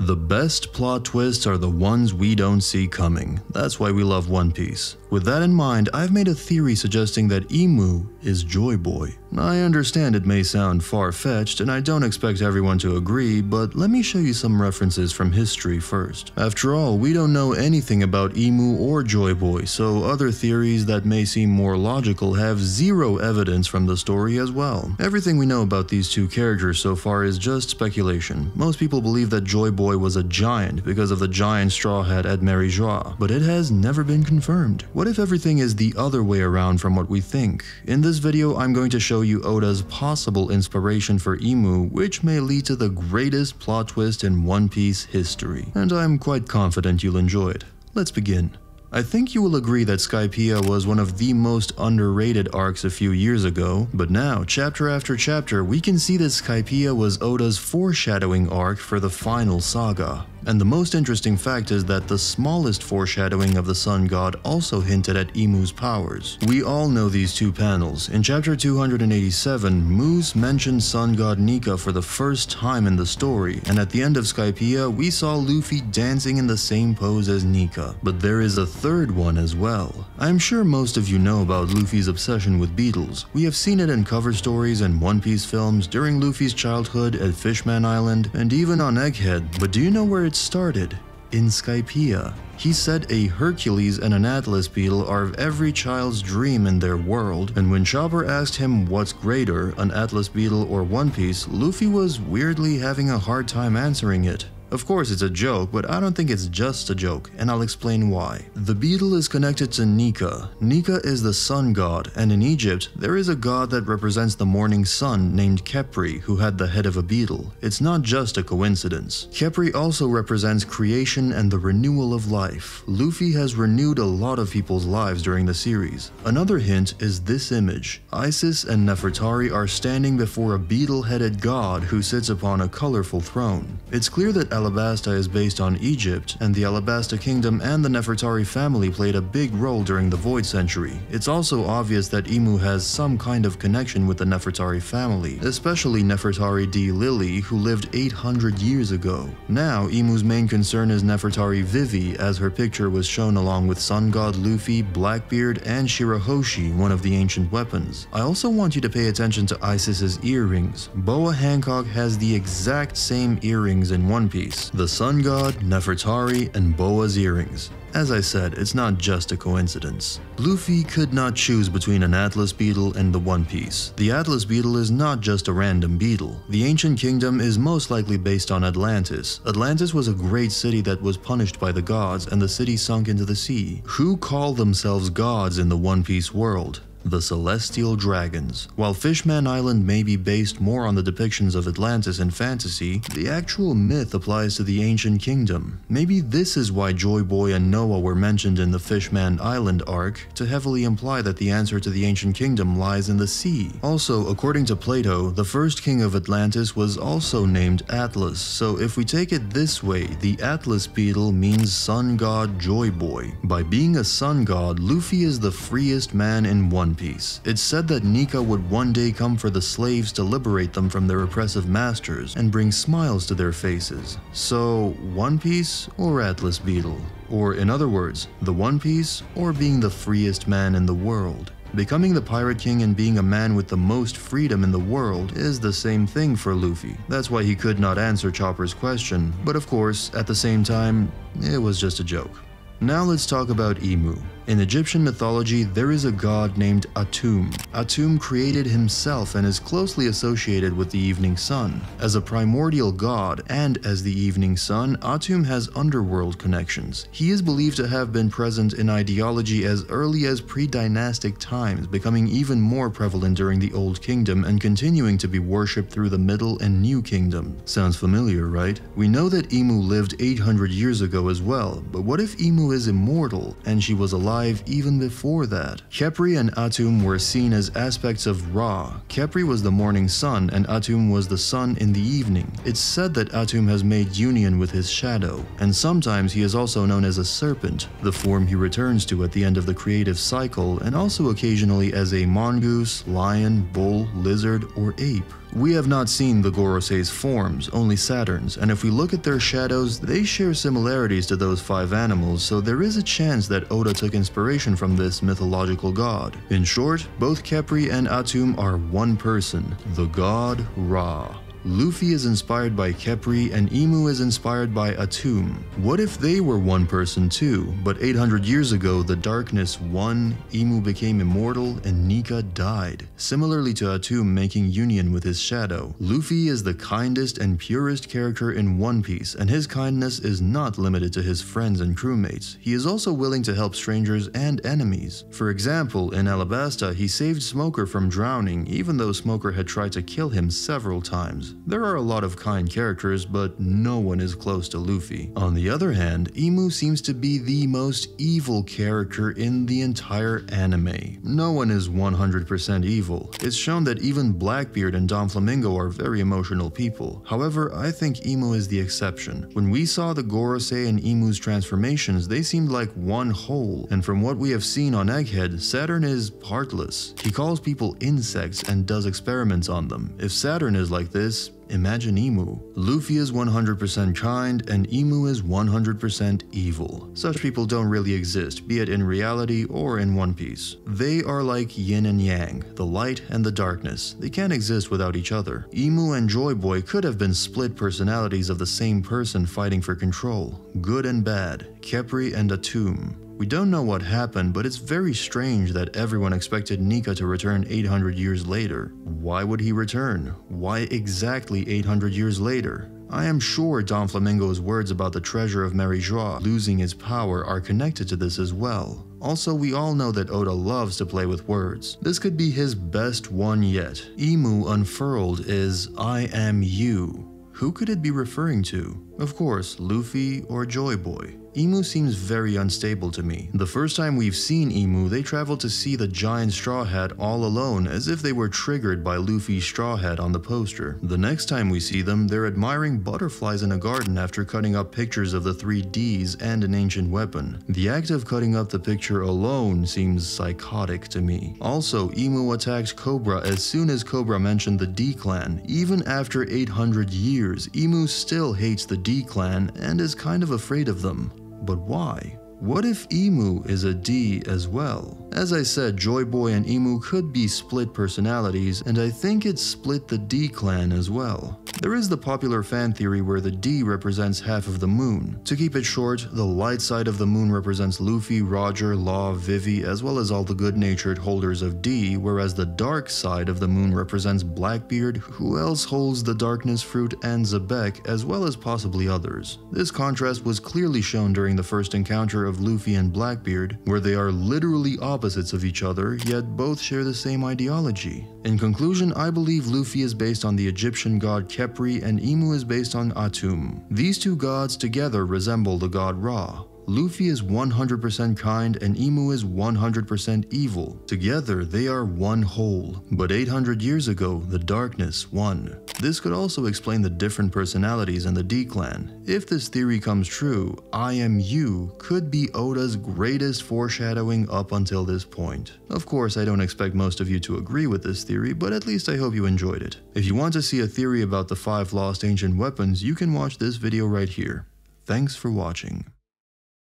The best plot twists are the ones we don't see coming. That's why we love One Piece. With that in mind, I've made a theory suggesting that Imu is Joy Boy. I understand it may sound far-fetched, and I don't expect everyone to agree, but let me show you some references from history first. After all, we don't know anything about Imu or Joy Boy, so other theories that may seem more logical have zero evidence from the story as well. Everything we know about these two characters so far is just speculation. Most people believe that Joy Boy was a giant because of the giant straw hat at Joie, but it has never been confirmed. What if everything is the other way around from what we think? In this video, I'm going to show you Oda's possible inspiration for Imu, which may lead to the greatest plot twist in One Piece history. And I'm quite confident you'll enjoy it. Let's begin. I think you will agree that Skypiea was one of the most underrated arcs a few years ago, but now, chapter after chapter, we can see that Skypiea was Oda's foreshadowing arc for the final saga. And the most interesting fact is that the smallest foreshadowing of the Sun God also hinted at Imu's powers. We all know these two panels. In chapter 287, Moose mentioned Sun God Nika for the first time in the story, and at the end of Skypiea, we saw Luffy dancing in the same pose as Nika. But there is a third one as well. I'm sure most of you know about Luffy's obsession with beetles. We have seen it in cover stories and One Piece films, during Luffy's childhood at Fishman Island, and even on Egghead. But do you know where it started? In Skypiea. He said a Hercules and an Atlas beetle are every child's dream in their world, and when Chopper asked him what's greater, an Atlas beetle or One Piece, Luffy was weirdly having a hard time answering it. Of course it's a joke, but I don't think it's just a joke, and I'll explain why. The beetle is connected to Nika. Nika is the sun god, and in Egypt, there is a god that represents the morning sun named Khepri, who had the head of a beetle. It's not just a coincidence. Khepri also represents creation and the renewal of life. Luffy has renewed a lot of people's lives during the series. Another hint is this image. Isis and Nefertari are standing before a beetle-headed god who sits upon a colorful throne. It's clear that Alabasta is based on Egypt, and the Alabasta kingdom and the Nefertari family played a big role during the Void Century. It's also obvious that Imu has some kind of connection with the Nefertari family, especially Nefertari D. Lily, who lived 800 years ago. Now, Imu's main concern is Nefertari Vivi, as her picture was shown along with Sun God Luffy, Blackbeard, and Shirahoshi, one of the ancient weapons. I also want you to pay attention to Isis's earrings. Boa Hancock has the exact same earrings in One Piece. The Sun God, Nefertari, and Boa's earrings. As I said, it's not just a coincidence. Luffy could not choose between an Atlas beetle and the One Piece. The Atlas beetle is not just a random beetle. The ancient kingdom is most likely based on Atlantis. Atlantis was a great city that was punished by the gods, and the city sunk into the sea. Who call themselves gods in the One Piece world? The Celestial Dragons. While Fishman Island may be based more on the depictions of Atlantis in fantasy, the actual myth applies to the ancient kingdom. Maybe this is why Joy Boy and Noah were mentioned in the Fishman Island arc, to heavily imply that the answer to the ancient kingdom lies in the sea. Also, according to Plato, the first king of Atlantis was also named Atlas, so if we take it this way, the Atlas beetle means sun god Joy Boy. By being a sun god, Luffy is the freest man in One Piece. It's said that Nika would one day come for the slaves to liberate them from their oppressive masters and bring smiles to their faces. So, One Piece or Atlas Beetle? Or in other words, the One Piece or being the freest man in the world? Becoming the Pirate King and being a man with the most freedom in the world is the same thing for Luffy. That's why he could not answer Chopper's question, but of course, at the same time, it was just a joke. Now let's talk about Imu. In Egyptian mythology, there is a god named Atum. Atum created himself and is closely associated with the evening sun. As a primordial god and as the evening sun, Atum has underworld connections. He is believed to have been present in ideology as early as pre-dynastic times, becoming even more prevalent during the Old Kingdom and continuing to be worshipped through the Middle and New Kingdom. Sounds familiar, right? We know that Imu lived 800 years ago as well, but what if Imu is immortal and she was alive even before that? Khepri and Atum were seen as aspects of Ra. Khepri was the morning sun and Atum was the sun in the evening. It's said that Atum has made union with his shadow, and sometimes he is also known as a serpent, the form he returns to at the end of the creative cycle, and also occasionally as a mongoose, lion, bull, lizard, or ape. We have not seen the Gorosei's forms, only Saturn's, and if we look at their shadows, they share similarities to those 5 animals, so there is a chance that Oda took inspiration from this mythological god. In short, both Khepri and Atum are one person, the god Ra. Luffy is inspired by Khepri and Imu is inspired by Atum. What if they were one person too, but 800 years ago the darkness won, Imu became immortal, and Nika died, similarly to Atum making union with his shadow. Luffy is the kindest and purest character in One Piece, and his kindness is not limited to his friends and crewmates. He is also willing to help strangers and enemies. For example, in Alabasta, he saved Smoker from drowning, even though Smoker had tried to kill him several times. There are a lot of kind characters, but no one is close to Luffy. On the other hand, Imu seems to be the most evil character in the entire anime. No one is 100% evil. It's shown that even Blackbeard and Doflamingo are very emotional people. However, I think Imu is the exception. When we saw the Gorosei and Imu's transformations, they seemed like one whole, and from what we have seen on Egghead, Saturn is heartless. He calls people insects and does experiments on them. If Saturn is like this, imagine Imu. Luffy is 100% kind and Imu is 100% evil. Such people don't really exist, be it in reality or in One Piece. They are like yin and yang, the light and the darkness. They can't exist without each other. Imu and Joy Boy could have been split personalities of the same person fighting for control. Good and bad. Khepri and Atum. We don't know what happened, but it's very strange that everyone expected Nika to return 800 years later. Why would he return? Why exactly 800 years later? I am sure Doflamingo's words about the treasure of Mary Joie losing its power are connected to this as well. Also, we all know that Oda loves to play with words. This could be his best one yet. Imu unfurled is I am you. Who could it be referring to? Of course, Luffy or Joy Boy. Imu seems very unstable to me. The first time we've seen Imu, they traveled to see the giant Straw Hat all alone, as if they were triggered by Luffy's Straw Hat on the poster. The next time we see them, they're admiring butterflies in a garden after cutting up pictures of the 3 Ds and an ancient weapon. The act of cutting up the picture alone seems psychotic to me. Also, Imu attacked Cobra as soon as Cobra mentioned the D clan. Even after 800 years, Imu still hates the D clan and is kind of afraid of them. But why? What if Imu is a D as well? As I said, Joy Boy and Imu could be split personalities, and I think it split the D clan as well. There is the popular fan theory where the D represents half of the moon. To keep it short, the light side of the moon represents Luffy, Roger, Law, Vivi, as well as all the good-natured holders of D, whereas the dark side of the moon represents Blackbeard, who else holds the darkness fruit, and Zebek, as well as possibly others. This contrast was clearly shown during the first encounter of Luffy and Blackbeard, where they are literally opposites of each other, yet both share the same ideology. In conclusion, I believe Luffy is based on the Egyptian god Khepri and Imu is based on Atum. These two gods together resemble the god Ra. Luffy is 100% kind and Imu is 100% evil. Together, they are one whole. But 800 years ago, the darkness won. This could also explain the different personalities in the D clan. If this theory comes true, I am you could be Oda's greatest foreshadowing up until this point. Of course, I don't expect most of you to agree with this theory, but at least I hope you enjoyed it. If you want to see a theory about the 5 lost ancient weapons, you can watch this video right here. Thanks for watching.